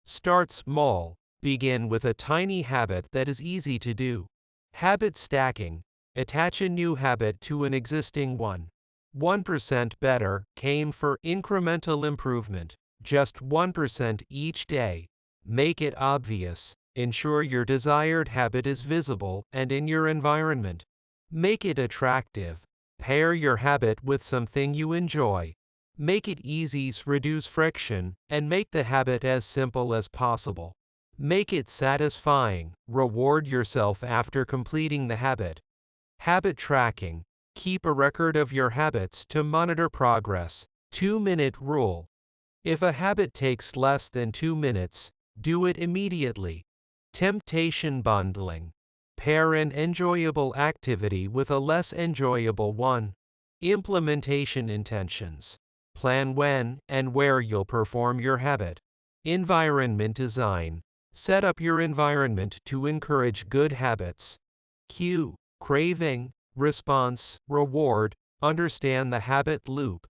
Start small. Begin with a tiny habit that is easy to do. Habit stacking. Attach a new habit to an existing one. 1% better came for incremental improvement, just 1% each day. Make it obvious. Ensure your desired habit is visible and in your environment. Make it attractive. Pair your habit with something you enjoy. Make it easy, reduce friction, and make the habit as simple as possible. Make it satisfying. Reward yourself after completing the habit. Habit tracking. Keep a record of your habits to monitor progress. 2-minute rule. If a habit takes less than 2 minutes, do it immediately. Temptation bundling. Pair an enjoyable activity with a less enjoyable one. Implementation intentions. Plan when and where you'll perform your habit. Environment design. Set up your environment to encourage good habits. Cue. Craving, response, reward. Understand the habit loop.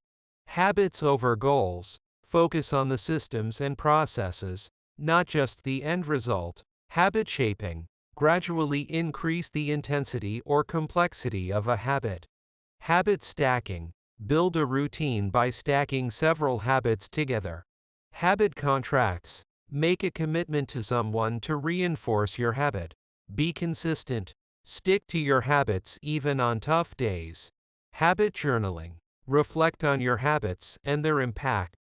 Habits over goals. Focus on the systems and processes, not just the end result. Habit shaping. Gradually increase the intensity or complexity of a habit. Habit stacking. Build a routine by stacking several habits together. Habit contracts. Make a commitment to someone to reinforce your habit. Be consistent. Stick to your habits even on tough days. Habit journaling. Reflect on your habits and their impact.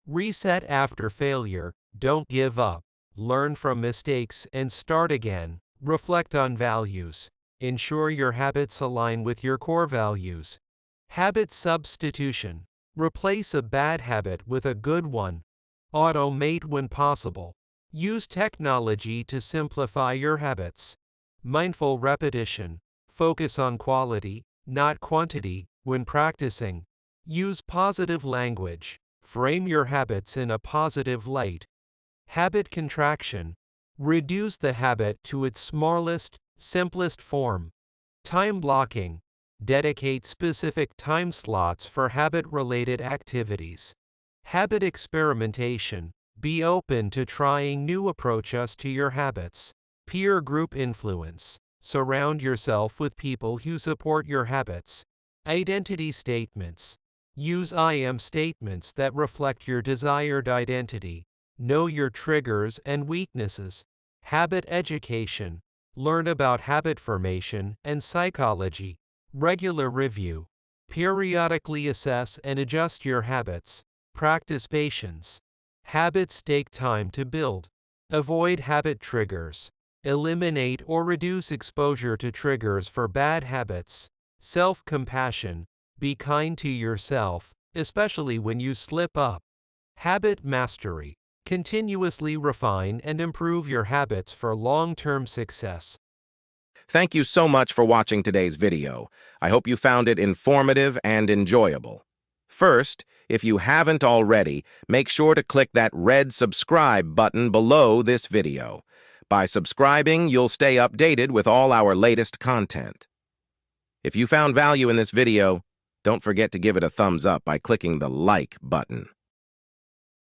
Reset after failure. Don't give up. Learn from mistakes and start again. Reflect on values. Ensure your habits align with your core values. Habit substitution. Replace a bad habit with a good one. Automate when possible. Use technology to simplify your habits. Mindful repetition. Focus on quality, not quantity, when practicing. Use positive language. Frame your habits in a positive light. Habit contraction. Reduce the habit to its smallest, simplest form. Time blocking. Dedicate specific time slots for habit-related activities. Habit experimentation. Be open to trying new approaches to your habits. Peer group influence. Surround yourself with people who support your habits. Identity statements. Use I am statements that reflect your desired identity. Know your triggers and weaknesses. Habit education. Learn about habit formation and psychology. Regular review. Periodically assess and adjust your habits. Practice patience. Habits take time to build. Avoid habit triggers. Eliminate or reduce exposure to triggers for bad habits. Self-compassion. Be kind to yourself, especially when you slip up. Habit mastery. Continuously refine and improve your habits for long-term success. Thank you so much for watching today's video. I hope you found it informative and enjoyable. First, if you haven't already, make sure to click that red subscribe button below this video. By subscribing, you'll stay updated with all our latest content. If you found value in this video, don't forget to give it a thumbs up by clicking the like button.